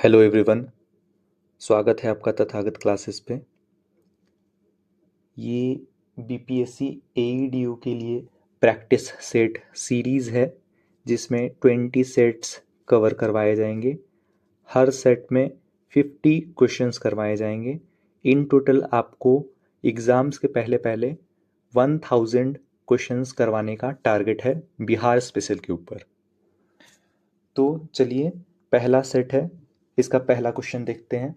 Hello everyone, स्वागत है आपका तथागत क्लासेस पे। ये बीपीएससी एईडीयू के लिए प्रैक्टिस सेट सीरीज़ है जिसमें 20 सेट्स कवर करवाए जाएंगे। हर सेट में 50 क्वेश्चंस करवाए जाएंगे। इन टोटल आपको एग्ज़ाम्स के पहले पहले 1000 क्वेश्चंस करवाने का टारगेट है बिहार स्पेशल के ऊपर। तो चलिए, पहला सेट है, इसका पहला क्वेश्चन देखते हैं।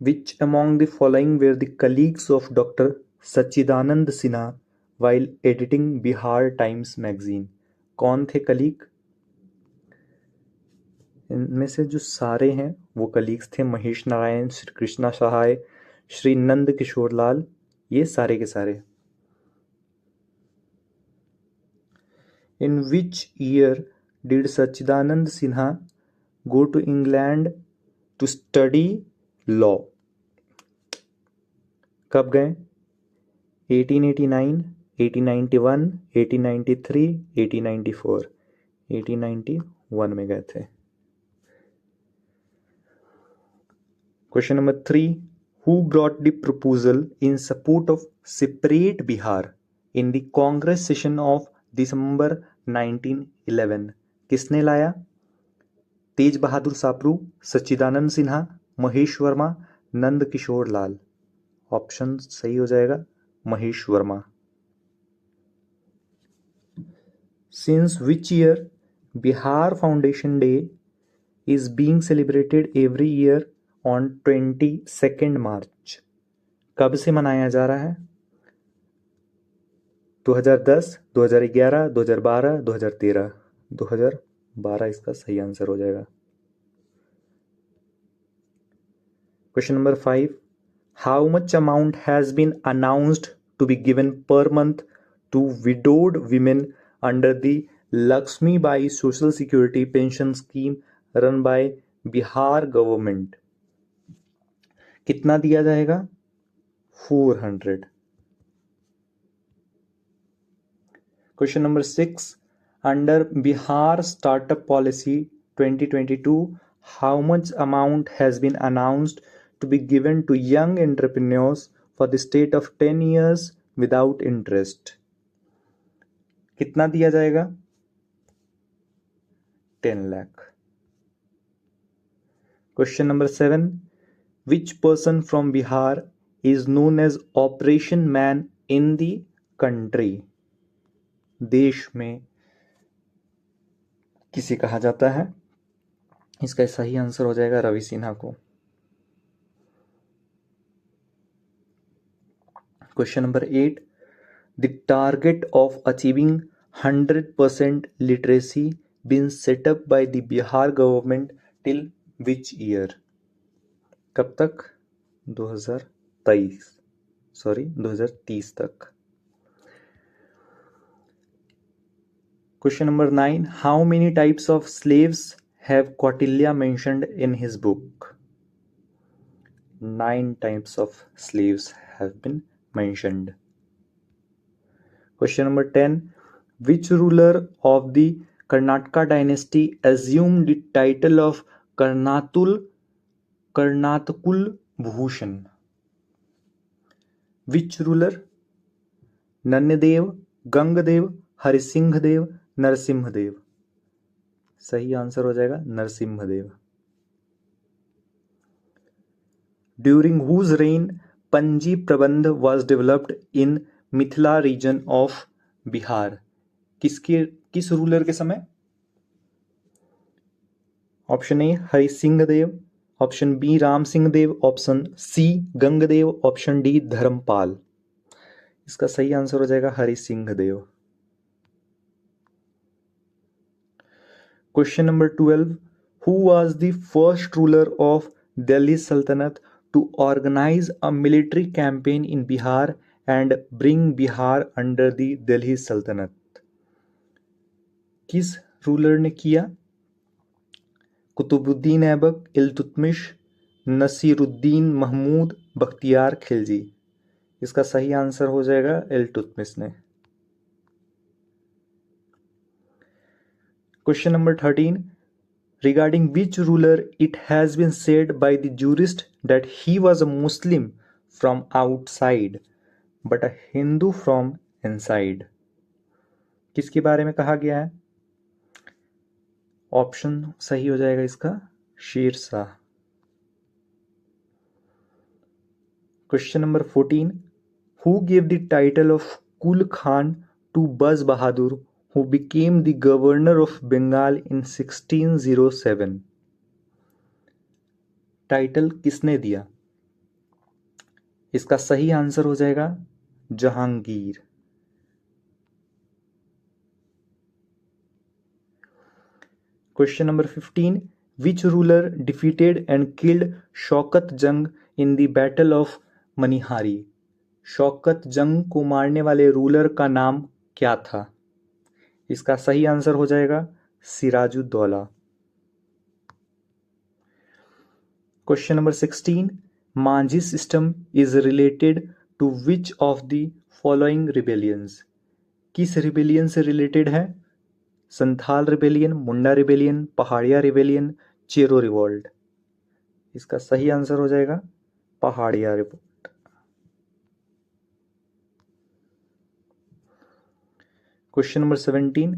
Which among the following were the colleagues of Dr. Sachidanand Sinha while editing Bihar Times magazine? कौन थे कलीग? इनमें से जो सारे हैं वो कलीग्स थे महेश नारायण, श्री कृष्णा सहाय, श्री नंद किशोर लाल, ये सारे के सारे। In which year did Sachidanand Sinha go to England to study law? कब गए? 1889, 1891, 1893, 1894। 1891 में गए थे। Question number 3, who brought the proposal in support of separate Bihar in the Congress session of December 1911? किसने लाया? तेज बहादुर सापरू, सच्चिदानंद सिन्हा, महेश वर्मा, नंद किशोर लाल। ऑप्शन सही हो जाएगा Mahesh Verma. Since which year Bihar Foundation Day is being celebrated every year on 22nd March? कब से मनाया जा रहा है? 2010, 2011, 2012, 2013। 2012 इसका सही आंसर हो जाएगा। Question number 5, how much amount has been announced to be given per month to widowed women under the Lakshmi Bai Social Security Pension Scheme run by Bihar government? कितना दिया जाएगा? 400। Question number 6, under Bihar startup policy 2022 how much amount has been announced to be given to young entrepreneurs for the state of 10 years without interest? कितना दिया जाएगा? 10 lakh. Question number 7, which person from Bihar is known as Operation Man in the country? देश में किसे कहा जाता है? इसका सही आंसर हो जाएगा रवि सिन्हा को। Question number 8, the target of achieving 100% literacy been set up by the Bihar government till which year? कब तक? 2030 तक। Question number 9, how many types of slaves have Kautilya mentioned in his book? 9 types of slaves have been mentioned. Question number 10, which ruler of the Karnataka dynasty assumed the title of Karnatakul Bhushan? Which ruler? Nanyadev, Gangdev, Harisinghdev, Narasimhadeva. सही answer हो जाएगा Narasimhadeva. During whose reign पंजी प्रबंध was developed in Mithila region of Bihar? किस ruler के समय? Option A Hari Singh Dev, option B Ram Singh Dev, option C Gangdev, option D Dharmpal. इसका सही आंसर हो जाएगा Hari Singh Dev. Question number 12, who was the first ruler of Delhi Sultanat to organize a military campaign in Bihar and bring Bihar under the Delhi Sultanat? किस ruler ने किया? कुतुबुद्दीन ऐबक, इल्तुतमिश, नसीरुद्दीन महमूद, बख्तियार खिलजी। इसका सही आंसर हो जाएगा इल्तुतमिश ने। Question number 13, regarding which ruler it has been said by the jurist that he was a Muslim from outside but a Hindu from inside. किसके बारे में कहा गया है? ऑप्शन सही हो जाएगा इसका Shershah. Question number 14, who gave the title of Kul Khan to Baz Bahadur who became the governor of Bengal in 1607? Title किसने दिया? इसका सही आंसर हो जाएगा Jahangir. Question number 15, which ruler defeated and killed Shaukat Jang in the battle of Manihari? Shaukat Jang को मारने वाले ruler का नाम क्या था? इसका सही आंसर हो जाएगा Sirajuddaula. Question number 16, Manjhi system is related to which of the following rebellions? किस रिबेलियन से रिलेटेड है? Santhal rebellion, Munda rebellion, Pahadiya rebellion, Chero revolt. इसका सही आंसर हो जाएगा Pahadiya revolt. Question number 17,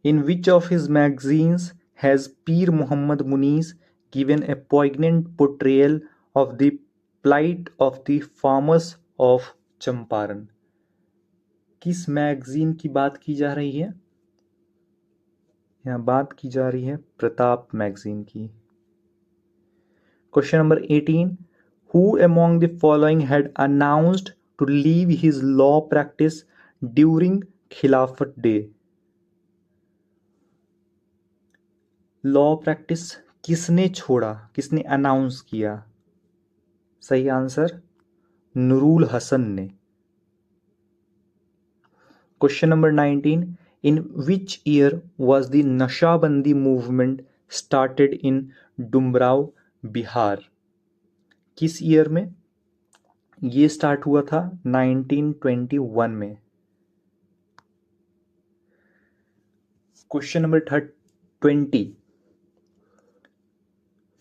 in which of his magazines has Pir Mohammad Munis given a poignant portrayal of the plight of the farmers of Champaran? किस magazine की बात की जा रही है? यहाँ बात की जा रही है प्रताप मैगजीन की। Question number 18, who among the following had announced to leave his law practice during खिलाफत डे? लॉ प्रैक्टिस किसने छोड़ा, किसने अनाउंस किया? सही आंसर नूरुल हसन ने। Question number 19, in which year was the Nashabandi movement started in Dumraon Bihar? किस ईयर में ये स्टार्ट हुआ था? 1921 में। Question number 20,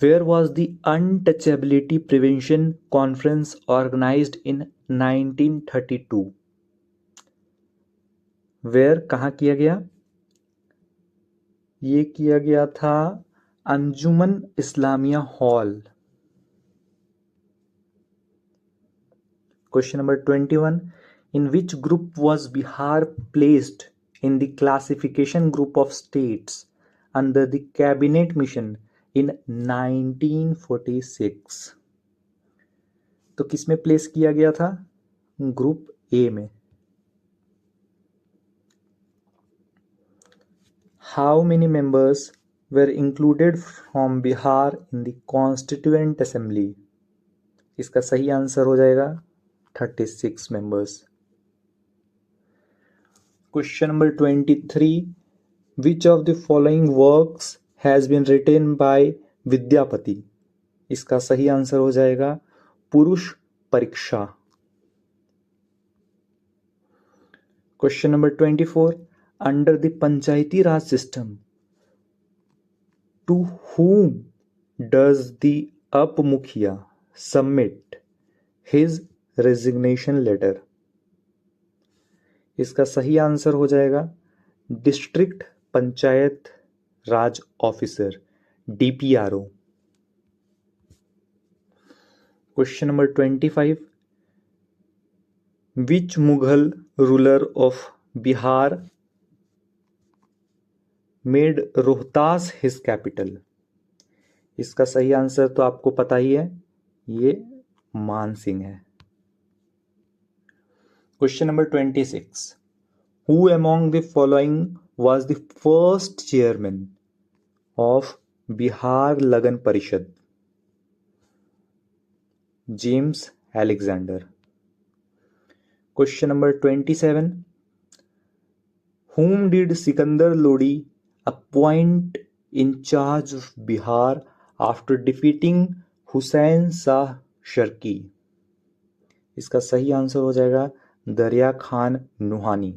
where was the untouchability prevention conference organized in 1932? where कहाँ किया गया? ये किया गया था Anjuman Islamia hall. Question number 21, in which group was Bihar placed in the classification group of states under the cabinet mission in 1946? तो किसमें place किया गया था? ग्रुप ए में। How many members were included from Bihar in the Constituent Assembly? इसका सही answer हो जाएगा 36 members. Question number 23, which of the following works has been written by Vidyapati? इसका सही आंसर हो जाएगा Purush Pariksha. Question number 24, under the Panchayati Raj system to whom does the up मुखिया submit his resignation letter? इसका सही आंसर हो जाएगा district panchayat Raj officer DPRO। Question number 25, which Mughal ruler of Bihar made Rohtas his capital? इसका सही आंसर तो आपको पता ही है, ये मान सिंह है। Question number 26, who among the following was the first chairman of Bihar लगन परिषद? James Alexander. Question number 27, whom did Sikandar Lodi appoint in charge of Bihar after defeating Hussain Shah Sharki? इसका सही आंसर हो जाएगा दरिया Khan Nuhani.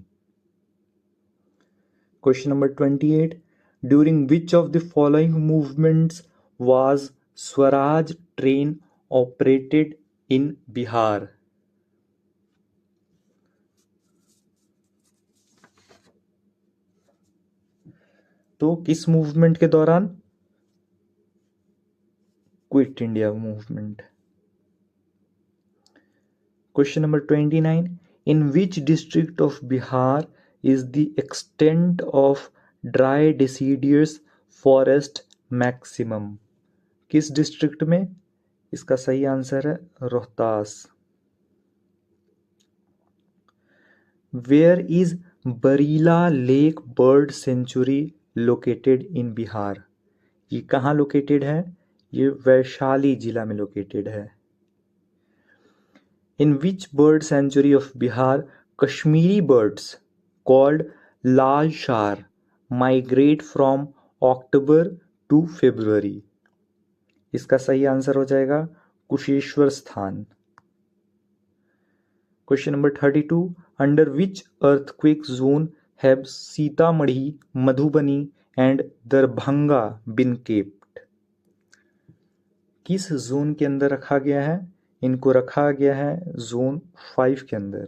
Question number 28, during which of the following movements was Swaraj train operated in Bihar? तो किस movement के दौरान? Quit India movement. Question number 29. In which district of Bihar is the extent of dry deciduous forest maximum? किस district में? इसका सही answer है Rohtas. Where is Barila lake bird sanctuary located in Bihar? ये कहाँ लोकेटेड है? ये वैशाली जिला में लोकेटेड है। In which bird sanctuary of Bihar Kashmiri birds called Lal Shar migrate from October to February? इसका सही आंसर हो जाएगा कुशेश्वर स्थान। Question number 32. Under which earthquake zone have Sitamarhi, Madhubani and Darbhanga been kept? किस zone के अंदर रखा गया है? इनको रखा गया है जोन 5 के अंदर।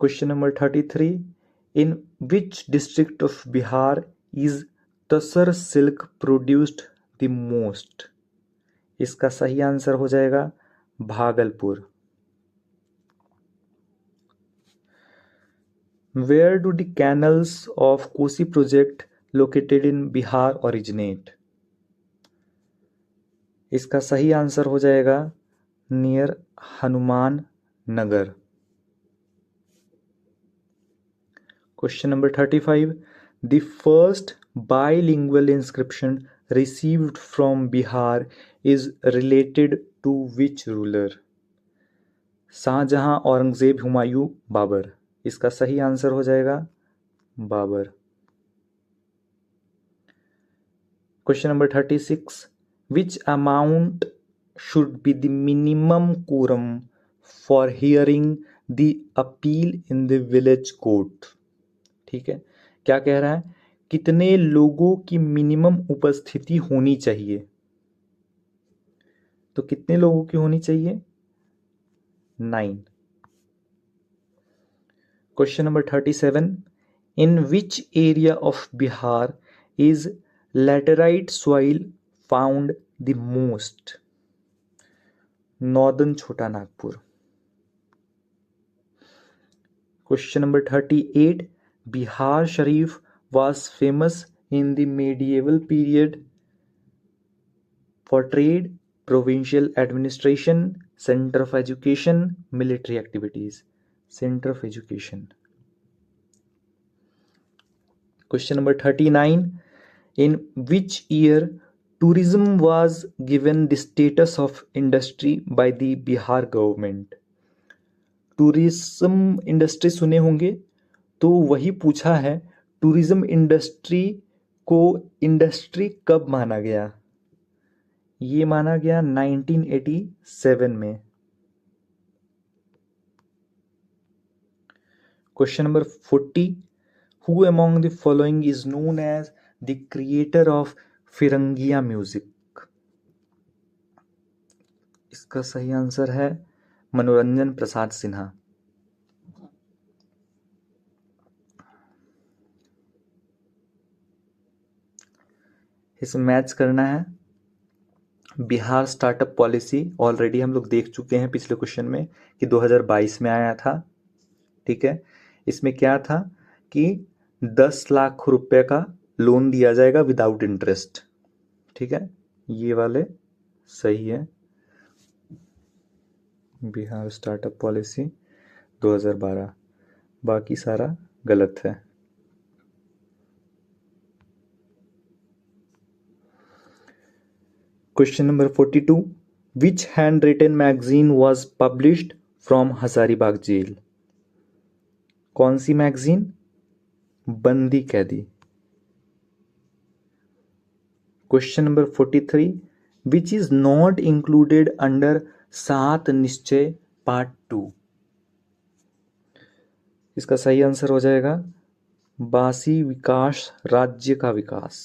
Question number 33. In which district of Bihar is Tasar silk produced the most? इसका सही आंसर हो जाएगा Bhagalpur. Where do the canals of Kosi project located in Bihar originate? इसका सही आंसर हो जाएगा near Hanuman Nagar. Question number 35. The first bilingual inscription received from Bihar is related to which ruler? Shahjahan, Aurangzeb, Humayun, Babur. इसका सही आंसर हो जाएगा Babar. Question number 36. Which amount should be the minimum quorum for hearing the appeal in the village court? ठीक है, क्या कह रहा है? कितने लोगों की मिनिमम उपस्थिति होनी चाहिए? तो कितने लोगों की होनी चाहिए? 9। Question number 37. In which area of Bihar is laterite soil found the most? Northern Chhota Nagpur. Question number 38. Bihar Sharif was famous in the medieval period for trade, provincial administration, center of education, military activities. Center of education. Question number 39. In which year tourism was given the status of industry by the Bihar government? Tourism industry सुने होंगे, तो वही पूछा है tourism industry को industry कब माना गया? ये माना गया 1987 में। Question number 40. Who among the following is known as the creator of Firangia music? इसका सही आंसर है मनोरंजन प्रसाद सिन्हा। इसमें मैच करना है बिहार स्टार्टअप पॉलिसी। ऑलरेडी हम लोग देख चुके हैं पिछले क्वेश्चन में कि 2022 में आया था। ठीक है, इसमें क्या था कि 10 लाख रुपए का लोन दिया जाएगा विदाउट इंटरेस्ट। ठीक है, ये वाले सही है। बिहार स्टार्टअप पॉलिसी 2012, बाकी सारा गलत है। Question number 42. Which handwritten magazine was published from Hazaribagh jail? कौन सी मैगजीन? बंदी कैदी। Question number 43. Which is not included under 7 निश्चय पार्ट 2? इसका सही आंसर हो जाएगा बासी विकास राज्य का विकास।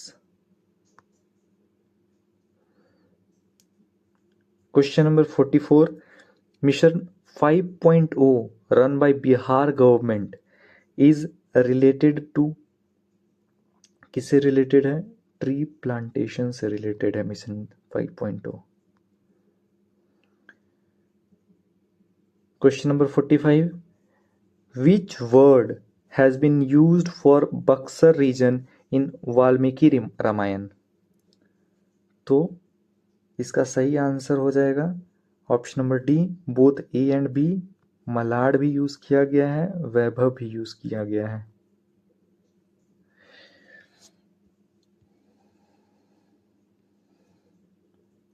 Question number 44, mission 5.0 run by Bihar government is related to, किससे रिलेटेड है? ट्री प्लांटेशन से रिलेटेड है mission 5.0। Question number 45, which word has been used for Buxar region in Valmiki Ramayan? तो इसका सही आंसर हो जाएगा option number D, both A and B. Malad भी यूज किया गया है, वैभव भी यूज किया गया है।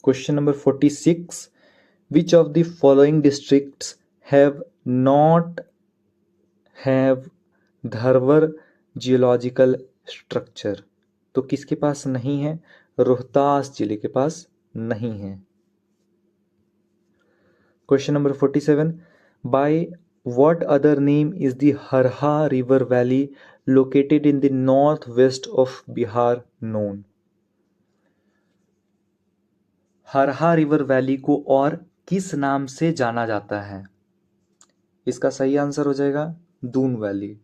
Question number 46, which of the following districts have not have Dharwar geological structure? तो किसके पास नहीं है? रोहतास जिले के पास नहीं है। Question number 47, by what other name is the Harha river valley located in the northwest of Bihar known? Harha river valley को और किस नाम से जाना जाता है? इसका सही आंसर हो जाएगा दून वैली।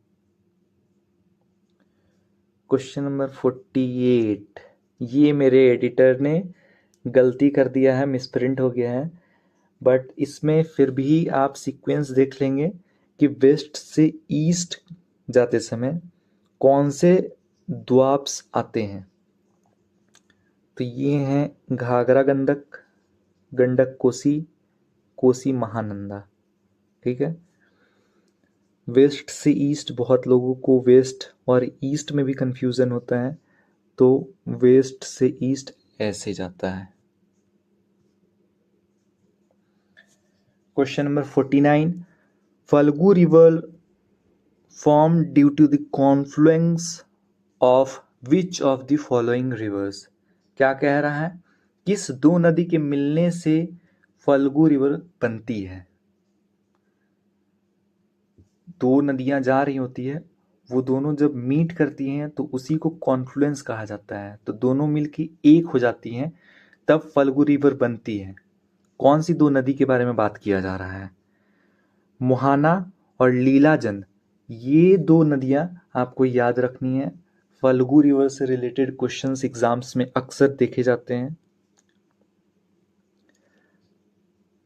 क्वेश्चन नंबर 48, ये मेरे एडिटर ने गलती कर दिया है, मिसप्रिंट हो गया है, बट इसमें फिर भी आप सीक्वेंस देख लेंगे कि वेस्ट से ईस्ट जाते समय कौन से द्वाप्स आते हैं। तो ये हैं घाघरा गंडक, गंडक कोसी, कोसी महानंदा। ठीक है, वेस्ट से ईस्ट बहुत लोगों को वेस्ट और ईस्ट में भी कंफ्यूजन होता है, तो वेस्ट से ईस्ट ऐसे जाता है। Question number 49, Falgu river form due to the confluence of which of the following rivers? क्या कह रहा है? किस दो नदी के मिलने से फल्गु रिवर बनती है? दो नदियां जा रही होती है, वो दोनों जब मीट करती हैं तो उसी को कॉन्फ्लुएंस कहा जाता है। तो दोनों मिलके एक हो जाती हैं, तब फल्गु रिवर बनती है। कौन सी दो नदी के बारे में बात किया जा रहा है? मोहाना और लीलाजन, ये दो नदियां आपको याद रखनी है। फल्गु रिवर से रिलेटेड क्वेश्चंस एग्जाम्स में अक्सर देखे जाते हैं।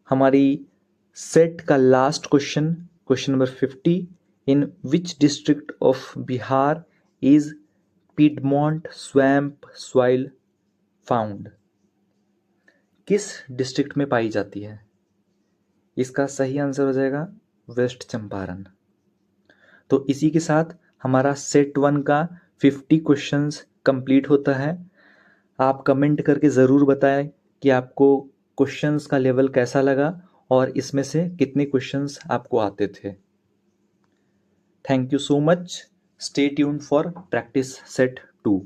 हमारी सेट का last question, question number 50, in which district of Bihar is Piedmont swamp soil found? किस डिस्ट्रिक्ट में पाई जाती है? इसका सही आंसर हो जाएगा वेस्ट चंपारण। तो इसी के साथ हमारा सेट 1 का 50 क्वेश्चंस कंप्लीट होता है। आप कमेंट करके ज़रूर बताएं कि आपको क्वेश्चंस का लेवल कैसा लगा और इसमें से कितने क्वेश्चंस आपको आते थे। Thank you so much. Stay tuned for practice set 2।